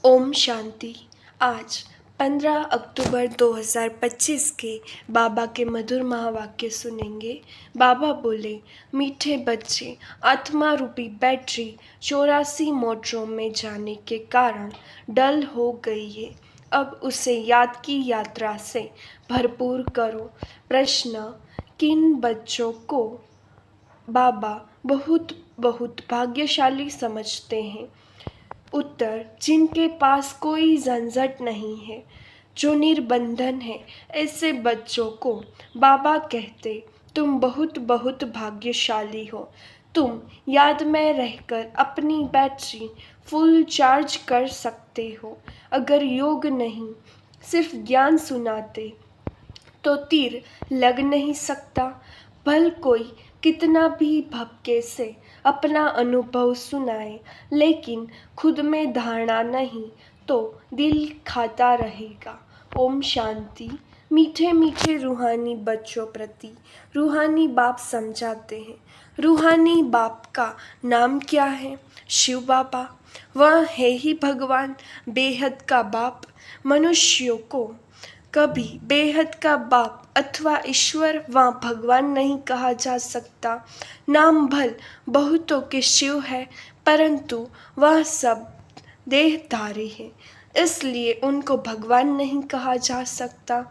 ओम शांति। आज 15 अक्टूबर 2025 के बाबा के मधुर महावाक्य सुनेंगे। बाबा बोले, मीठे बच्चे, आत्मा रूपी बैटरी 84 मोटरों में जाने के कारण डल हो गई है। अब उसे याद की यात्रा से भरपूर करो। प्रश्न, किन बच्चों को बाबा बहुत बहुत भाग्यशाली समझते हैं? उत्तर, जिनके पास कोई झंझट नहीं है, जो निर्बंधन है, ऐसे बच्चों को बाबा कहते, तुम बहुत बहुत भाग्यशाली हो। तुम याद में रहकर अपनी बैटरी फुल चार्ज कर सकते हो। अगर योग नहीं, सिर्फ ज्ञान सुनाते तो तीर लग नहीं सकता। भल कोई कितना भी भपके से अपना अनुभव सुनाए, लेकिन खुद में धारणा नहीं तो दिल खाता रहेगा। ओम शांति। मीठे मीठे रूहानी बच्चों प्रति रूहानी बाप समझाते हैं। रूहानी बाप का नाम क्या है? शिव बाबा। वह है ही भगवान, बेहद का बाप। मनुष्यों को कभी बेहद का बाप अथवा ईश्वर व भगवान नहीं कहा जा सकता। नाम भल बहुतों के शिव है, परंतु वह सब देहधारी है, इसलिए उनको भगवान नहीं कहा जा सकता।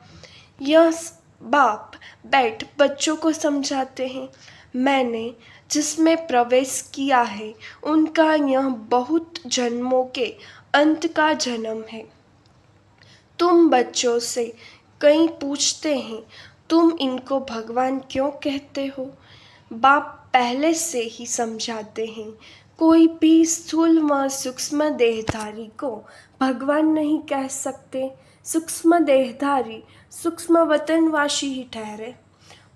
यह बाप बैठ बच्चों को समझाते हैं, मैंने जिसमें प्रवेश किया है उनका यह बहुत जन्मों के अंत का जन्म है। तुम बच्चों से कई पूछते हैं, तुम इनको भगवान क्यों कहते हो? बाप पहले से ही समझाते हैं, कोई भी स्थूल व सूक्ष्म देहधारी को भगवान नहीं कह सकते। सूक्ष्म देहधारी सूक्ष्म वतनवासी ही ठहरे,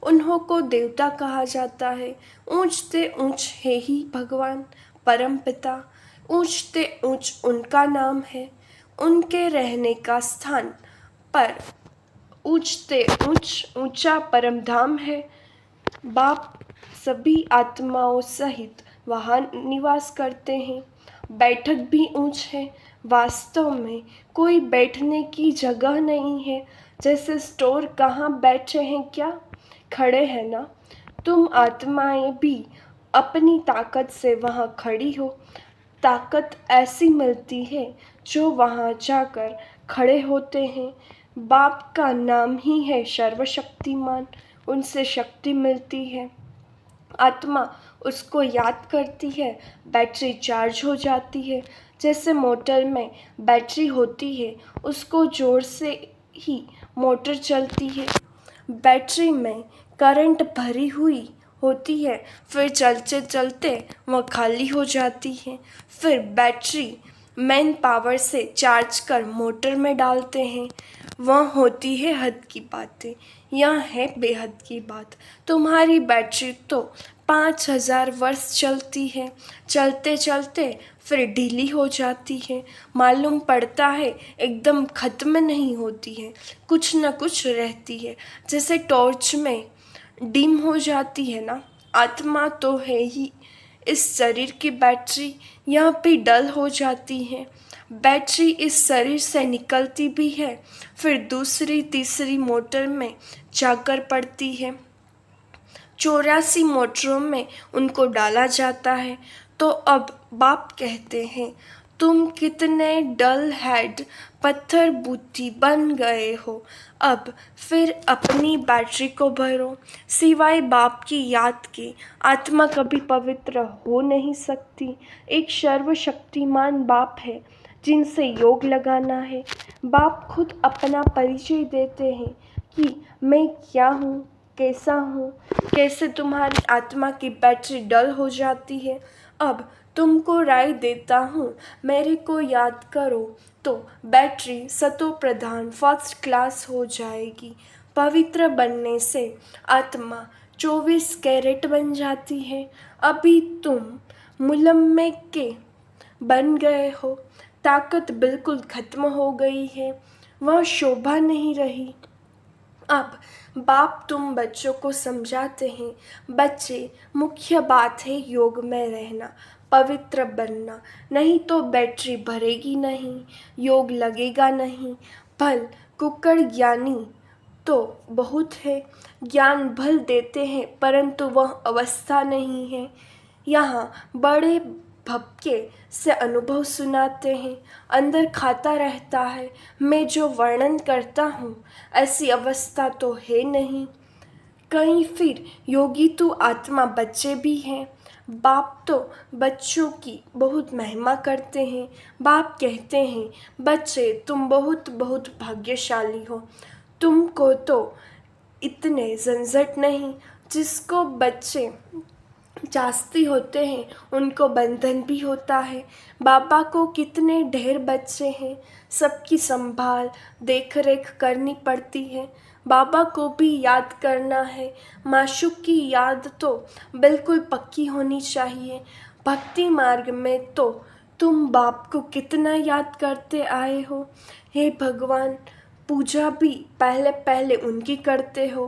उन्हों को देवता कहा जाता है। ऊंच से ऊंच है ही भगवान परम पिता, ऊंच से ऊंच उनका नाम है। उनके रहने का स्थान पर ऊंच से ऊंचा परम धाम है। बाप सभी आत्माओं सहित वहाँ निवास करते हैं। बैठक भी ऊंच है। वास्तव में कोई बैठने की जगह नहीं है। जैसे स्टोर कहाँ बैठे हैं, क्या खड़े हैं ना? तुम आत्माएं भी अपनी ताकत से वहाँ खड़ी हो। ताकत ऐसी मिलती है जो वहाँ जाकर खड़े होते हैं। बाप का नाम ही है सर्वशक्तिमान, उनसे शक्ति मिलती है। आत्मा उसको याद करती है, बैटरी चार्ज हो जाती है। जैसे मोटर में बैटरी होती है, उसको जोर से ही मोटर चलती है। बैटरी में करंट भरी हुई होती है, फिर चलते चलते वह खाली हो जाती है। फिर बैटरी मेन पावर से चार्ज कर मोटर में डालते हैं। वह होती है हद की बातें, यह है बेहद की बात। तुम्हारी बैटरी तो 5000 वर्ष चलती है, चलते चलते फिर ढीली हो जाती है। मालूम पड़ता है एकदम ख़त्म नहीं होती है, कुछ न कुछ रहती है, जैसे टॉर्च में डिम हो जाती है ना। आत्मा तो है ही इस शरीर की बैटरी, यह भी डल हो जाती है। बैटरी इस शरीर से निकलती भी है, फिर दूसरी तीसरी मोटर में जाकर पड़ती है। 84 मोटरों में उनको डाला जाता है। तो अब बाप कहते हैं, तुम कितने डल हेड पत्थर बुद्धि बन गए हो। अब फिर अपनी बैटरी को भरो। सिवाय बाप की याद के आत्मा कभी पवित्र हो नहीं सकती। एक सर्वशक्तिमान बाप है जिनसे योग लगाना है। बाप खुद अपना परिचय देते हैं कि मैं क्या हूँ, कैसा हूँ, कैसे तुम्हारी आत्मा की बैटरी डल हो जाती है। अब तुमको राय देता हूँ, मेरे को याद करो तो बैटरी सतो प्रधान फर्स्ट क्लास हो जाएगी। पवित्र बनने से आत्मा 24 कैरेट बन जाती है। अभी तुम मुलम्मे के बन गए हो, ताकत बिल्कुल खत्म हो गई है, वह शोभा नहीं रही। अब बाप तुम बच्चों को समझाते हैं, बच्चे मुख्य बात है योग में रहना। पवित्र बनना, नहीं तो बैटरी भरेगी नहीं, योग लगेगा नहीं। भल कुकर ज्ञानी तो बहुत है, ज्ञान भल देते हैं परंतु वह अवस्था नहीं है। यहाँ बड़े भपके से अनुभव सुनाते हैं, अंदर खाता रहता है। मैं जो वर्णन करता हूँ ऐसी अवस्था तो है नहीं। कहीं फिर योगी तो आत्मा बच्चे भी हैं। बाप तो बच्चों की बहुत महिमा करते हैं। बाप कहते हैं, बच्चे तुम बहुत बहुत भाग्यशाली हो, तुमको तो इतने झंझट नहीं। जिसको बच्चे जास्ती होते हैं उनको बंधन भी होता है। बाबा को कितने ढेर बच्चे हैं, सबकी संभाल देख रेख करनी पड़ती है। बाबा को भी याद करना है, माशूक की याद तो बिल्कुल पक्की होनी चाहिए। भक्ति मार्ग में तो तुम बाप को कितना याद करते आए हो। हे भगवान, पूजा भी पहले पहले उनकी करते हो,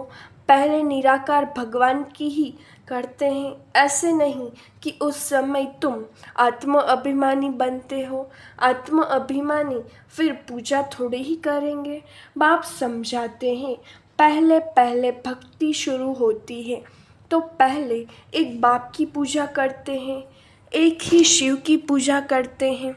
पहले निराकार भगवान की ही करते हैं। ऐसे नहीं कि उस समय तुम आत्म अभिमानी बनते हो। आत्म अभिमानी फिर पूजा थोड़ी ही करेंगे। बाप समझाते हैं, पहले पहले भक्ति शुरू होती है तो पहले एक बाप की पूजा करते हैं, एक ही शिव की पूजा करते हैं।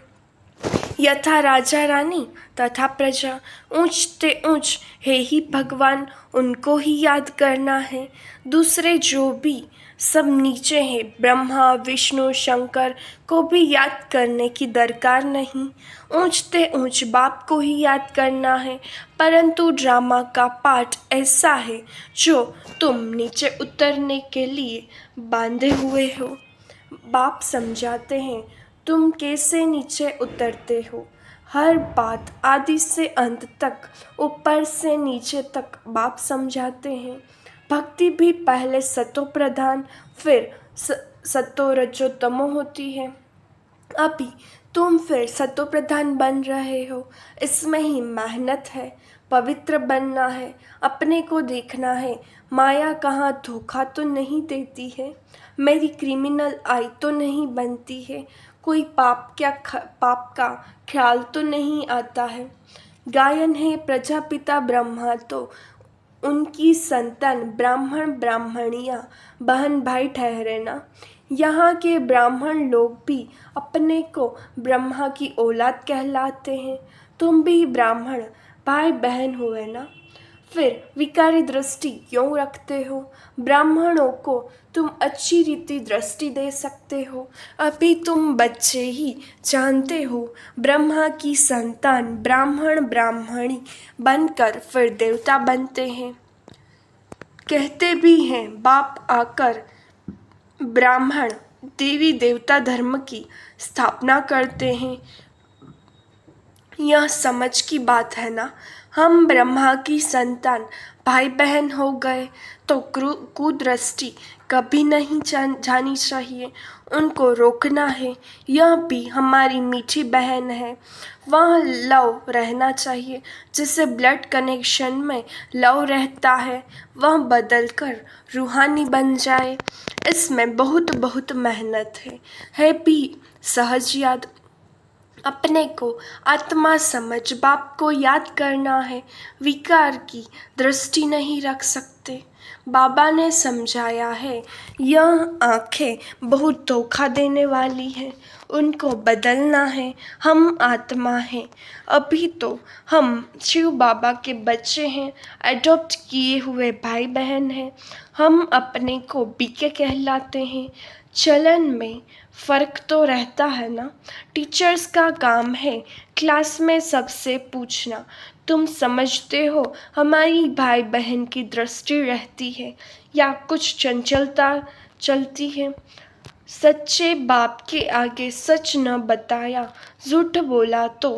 यथा राजा रानी तथा प्रजा, ऊंचते ऊंच है ही भगवान, उनको ही याद करना है। दूसरे जो भी सब नीचे हैं, ब्रह्मा विष्णु शंकर को भी याद करने की दरकार नहीं। ऊंचते ऊंच बाप को ही याद करना है। परंतु ड्रामा का पार्ट ऐसा है जो तुम नीचे उतरने के लिए बांधे हुए हो। बाप समझाते हैं, तुम कैसे नीचे उतरते हो। हर बात आदि से अंत तक, ऊपर से नीचे तक बाप समझाते हैं। भक्ति भी पहले सतो प्रधान फिर सतो रजो तमो होती है। अभी तुम फिर सतो प्रधान बन रहे हो, इसमें ही मेहनत है। पवित्र बनना है, अपने को देखना है, माया कहाँ धोखा तो नहीं देती है। मेरी क्रिमिनल आई तो नहीं बनती है, कोई पाप का ख्याल तो नहीं आता है। गायन है प्रजापिता ब्रह्मा तो उनकी संतान ब्राह्मण ब्राह्मणियाँ बहन भाई ठहरे ना। यहाँ के ब्राह्मण लोग भी अपने को ब्रह्मा की औलाद कहलाते हैं। तुम भी ब्राह्मण भाई बहन हुए ना, फिर विकारी दृष्टि क्यों रखते हो। ब्राह्मणों को तुम अच्छी रीति दृष्टि दे सकते हो। अभी तुम बच्चे ही जानते हो, ब्रह्मा की संतान ब्राह्मण ब्राह्मणी बनकर फिर देवता बनते हैं। कहते भी हैं, बाप आकर ब्राह्मण देवी देवता धर्म की स्थापना करते हैं। यह समझ की बात है ना। हम ब्रह्मा की संतान भाई बहन हो गए तो कुदृष्टि कभी नहीं जानी चाहिए, उनको रोकना है। यह भी हमारी मीठी बहन है, वह लव रहना चाहिए। जिसे ब्लड कनेक्शन में लव रहता है वह बदलकर रूहानी बन जाए। इसमें बहुत बहुत मेहनत है भी सहज याद। अपने को आत्मा समझ बाप को याद करना है, विकार की दृष्टि नहीं रख सकते। बाबा ने समझाया है, यह आँखें बहुत धोखा देने वाली हैं, उनको बदलना है। हम आत्मा हैं, अभी तो हम शिव बाबा के बच्चे हैं, एडॉप्ट किए हुए भाई बहन हैं। हम अपने को बीके कहलाते हैं। चलन में फ़र्क तो रहता है ना। टीचर्स का काम है क्लास में सबसे पूछना, तुम समझते हो हमारी भाई बहन की दृष्टि रहती है या कुछ चंचलता चलती है। सच्चे बाप के आगे सच न बताया, झूठ बोला तो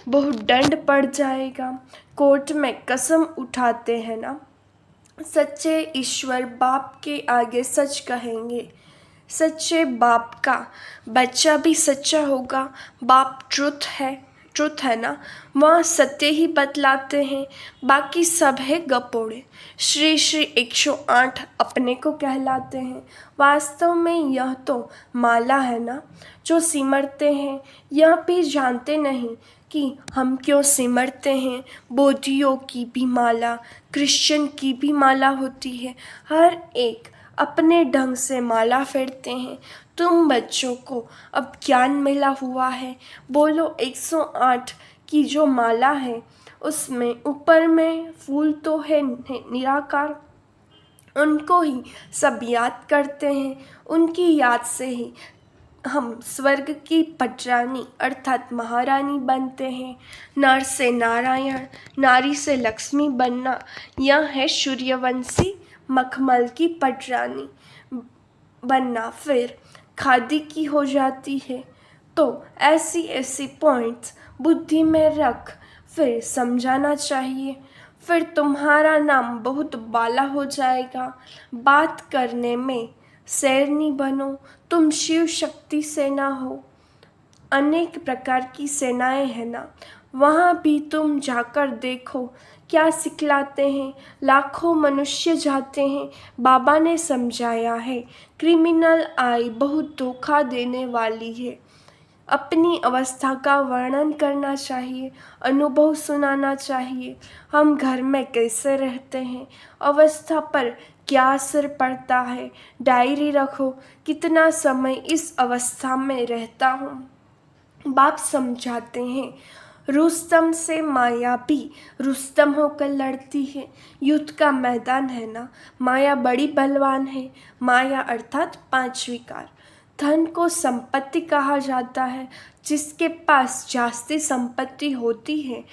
बहुत दंड पड़ जाएगा। कोर्ट में कसम उठाते हैं ना। सच्चे ईश्वर बाप के आगे सच कहेंगे। सच्चे बाप का बच्चा भी सच्चा होगा। बाप ट्रुथ है, ट्रुथ है ना, वहाँ सत्य ही बतलाते हैं, बाकी सब है गपोड़े। श्री श्री 108 अपने को कहलाते हैं, वास्तव में यह तो माला है ना जो सिमरते हैं। यह भी जानते नहीं कि हम क्यों सिमरते हैं। बोधियों की भी माला, क्रिश्चियन की भी माला होती है, हर एक अपने ढंग से माला फेरते हैं। तुम बच्चों को अब ज्ञान मिला हुआ है, बोलो 108 की जो माला है उसमें ऊपर में फूल तो है निराकार, उनको ही सब याद करते हैं। उनकी याद से ही हम स्वर्ग की पटरानी अर्थात महारानी बनते हैं। नर से नारायण, नारी से लक्ष्मी बनना, यह है सूर्यवंशी मखमल की पटरानी बनना, फिर खादी की हो जाती है। तो ऐसी ऐसी पॉइंट्स बुद्धि में रख, फिर समझाना चाहिए, फिर तुम्हारा नाम बहुत बाला हो जाएगा। बात करने में शेरनी बनो, तुम शिव शक्ति सेना हो। अनेक प्रकार की सेनाएं हैं ना, वहाँ भी तुम जाकर देखो क्या सिखलाते हैं। लाखों मनुष्य जाते हैं, बाबा ने समझाया है। क्रिमिनल आई बहुत धोखा देने वाली है। अपनी अवस्था का वर्णन करना चाहिए, अनुभव सुनाना चाहिए। हम घर में कैसे रहते हैं, अवस्था पर क्या असर पड़ता है। डायरी रखो, कितना समय इस अवस्था में रहता हूँ। बाप समझाते हैं, रुस्तम से माया भी रुस्तम होकर लड़ती है। युद्ध का मैदान है ना, माया बड़ी बलवान है। माया अर्थात 5 विकार। धन को संपत्ति कहा जाता है, जिसके पास जास्ती संपत्ति होती है।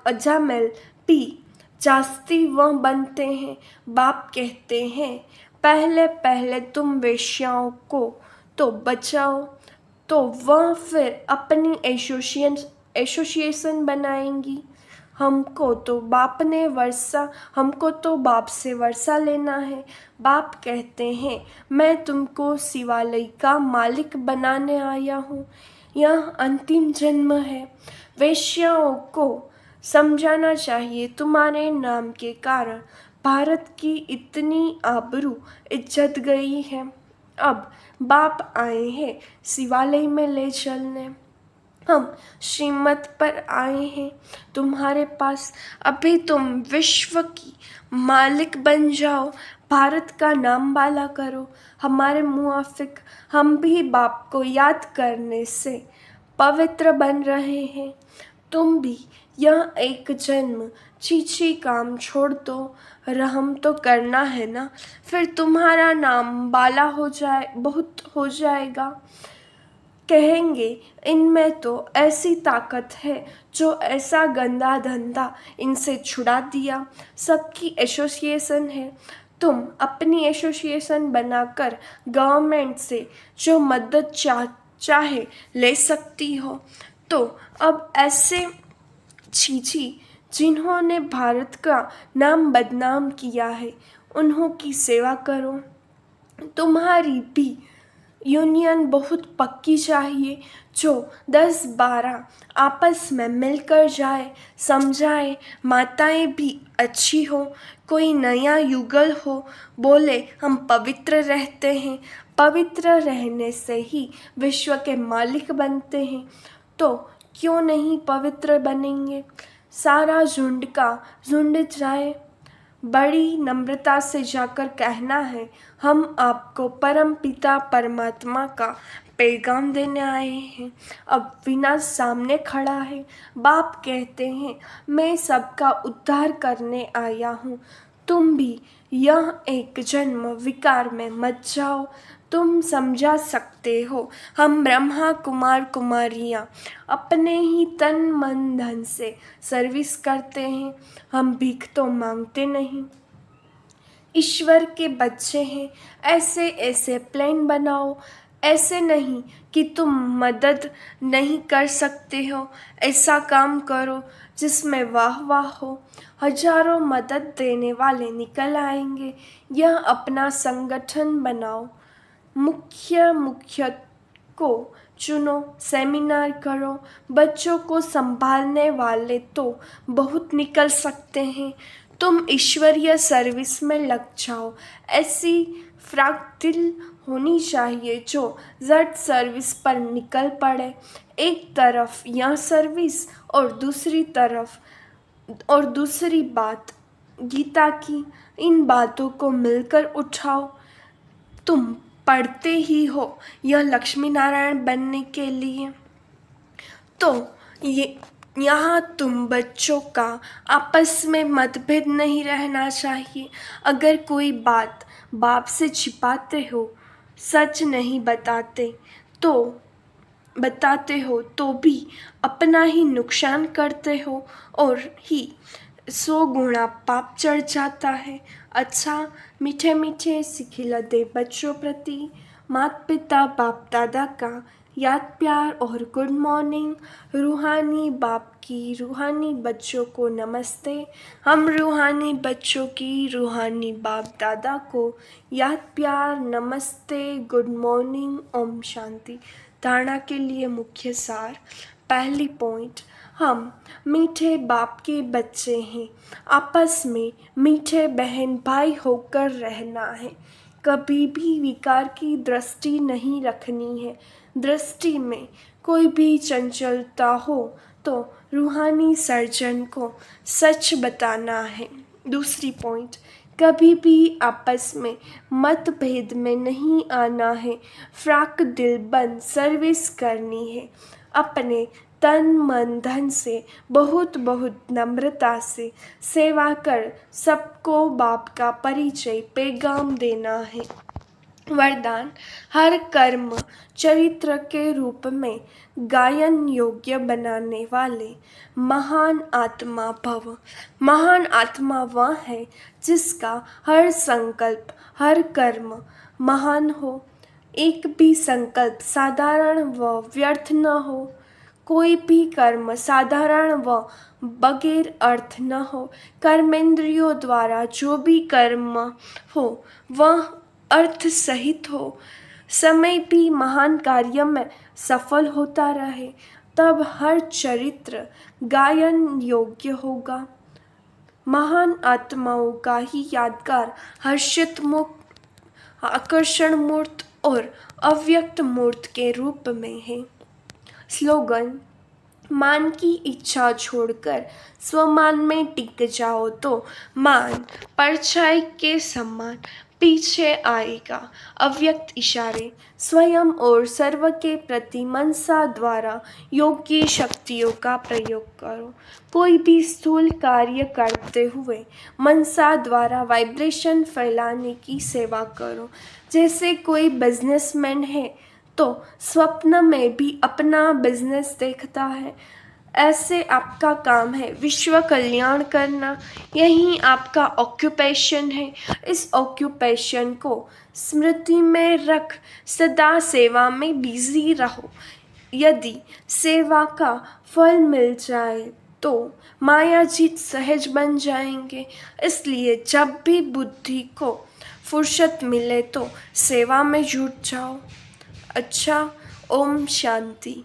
अजामिल भी जास्ती वह बनते हैं। बाप कहते हैं, पहले पहले तुम वेश्याओं को तो बचाओ, तो वह फिर अपनी एसोसिएशन बनाएंगी। हमको तो बाप से वर्षा लेना है। बाप कहते हैं, मैं तुमको शिवालय का मालिक बनाने आया हूँ। यह अंतिम जन्म है। वेश्याओं को समझाना चाहिए, तुम्हारे नाम के कारण भारत की इतनी आबरू इज्जत गई है। अब बाप आए हैं शिवालय में ले चलने। हम श्रीमत पर आए हैं तुम्हारे पास। अभी तुम विश्व की मालिक बन जाओ, भारत का नाम बाला करो। हमारे मुआफिक हम भी बाप को याद करने से पवित्र बन रहे हैं। तुम भी यह एक जन्म चीची काम छोड़ दो, रहम तो करना है ना, फिर तुम्हारा नाम बाला हो जाए, बहुत हो जाएगा। कहेंगे इनमें तो ऐसी ताकत है जो ऐसा गंदा धंधा इनसे छुड़ा दिया। सबकी एसोसिएशन है, तुम अपनी एसोसिएशन बनाकर गवर्नमेंट से जो मदद चाहे ले सकती हो। तो अब ऐसे छीछी जिन्होंने भारत का नाम बदनाम किया है, उन्हों की सेवा करो। तुम्हारी भी यूनियन बहुत पक्की चाहिए, जो 10-12 आपस में मिलकर जाए, समझाए। माताएं भी अच्छी हो, कोई नया युगल हो, बोले हम पवित्र रहते हैं। पवित्र रहने से ही विश्व के मालिक बनते हैं, तो क्यों नहीं पवित्र बनेंगे। सारा झुंड का झुंड जाए, बड़ी नम्रता से जाकर कहना है, हम आपको परम पिता परमात्मा का पैगाम देने आए हैं। अब विनाश सामने खड़ा है। बाप कहते हैं, मैं सबका उद्धार करने आया हूँ। तुम भी यह एक जन्म विकार में मत जाओ। तुम समझा सकते हो, हम ब्रह्मा कुमार कुमारियाँ अपने ही तन मन धन से सर्विस करते हैं। हम भीख तो मांगते नहीं, ईश्वर के बच्चे हैं। ऐसे ऐसे प्लान बनाओ, ऐसे नहीं कि तुम मदद नहीं कर सकते हो। ऐसा काम करो जिसमें वाह वाह हो, हजारों मदद देने वाले निकल आएंगे। यह अपना संगठन बनाओ, मुख्य को चुनो, सेमिनार करो। बच्चों को संभालने वाले तो बहुत निकल सकते हैं, तुम ईश्वरीय सर्विस में लग जाओ। ऐसी फ्राक दिल होनी चाहिए जो झट सर्विस पर निकल पड़े। एक तरफ यह सर्विस और दूसरी बात गीता की। इन बातों को मिलकर उठाओ। तुम पढ़ते ही हो यह लक्ष्मी नारायण बनने के लिए, तो ये यहाँ तुम बच्चों का आपस में मतभेद नहीं रहना चाहिए। अगर कोई बात बाप से छिपाते हो, सच नहीं बताते हो तो भी अपना ही नुकसान करते हो और ही 100 गुणा पाप चढ़ जाता है। अच्छा, मीठे मीठे सिखिलते बच्चों प्रति माता पिता बाप दादा का याद प्यार और गुड मॉर्निंग। रूहानी बाप की रूहानी बच्चों को नमस्ते। हम रूहानी बच्चों की रूहानी बाप दादा को याद प्यार नमस्ते, गुड मॉर्निंग, ओम शांति। धारणा के लिए मुख्य सार। पहली पॉइंट, हम मीठे बाप के बच्चे हैं। आपस में मीठे बहन भाई होकर रहना है। कभी भी विकार की दृष्टि नहीं रखनी है। दृष्टि में कोई भी चंचलता हो तो रूहानी सर्जन को सच बताना है। दूसरी पॉइंट, कभी भी आपस में मतभेद में नहीं आना है। फ्राक दिल बन सर्विस करनी है। अपने तन मन धन से बहुत बहुत नम्रता से सेवा कर सबको बाप का परिचय पैगाम देना है। वरदान, हर कर्म चरित्र के रूप में गायन योग्य बनाने वाले महान आत्मा भव। महान आत्मा वह है जिसका हर संकल्प हर कर्म महान हो। एक भी संकल्प साधारण व व्यर्थ न हो। कोई भी कर्म साधारण व बगैर अर्थ न हो। कर्मेंद्रियों द्वारा जो भी कर्म हो वह अर्थ सहित हो। समय भी महान कार्य में सफल होता रहे, तब हर चरित्र गायन योग्य होगा। महान आत्माओं का ही यादगार हर्षित मुक्त, आकर्षण मूर्त और अव्यक्त मूर्त के रूप में है। स्लोगन, मान की इच्छा छोड़कर स्वमान में टिक जाओ तो मान परछाई के समान पीछे आएगा। अव्यक्त इशारे, स्वयं और सर्व के प्रति मनसा द्वारा योग्य शक्तियों का प्रयोग करो। कोई भी स्थूल कार्य करते हुए मनसा द्वारा वाइब्रेशन फैलाने की सेवा करो। जैसे कोई बिजनेसमैन है तो स्वप्न में भी अपना बिजनेस देखता है, ऐसे आपका काम है विश्व कल्याण करना। यही आपका ऑक्यूपेशन है। इस ऑक्यूपेशन को स्मृति में रख सदा सेवा में बिजी रहो। यदि सेवा का फल मिल जाए तो माया जीत सहज बन जाएंगे। इसलिए जब भी बुद्धि को फुर्सत मिले तो सेवा में जुट जाओ। अच्छा, ओम शांति।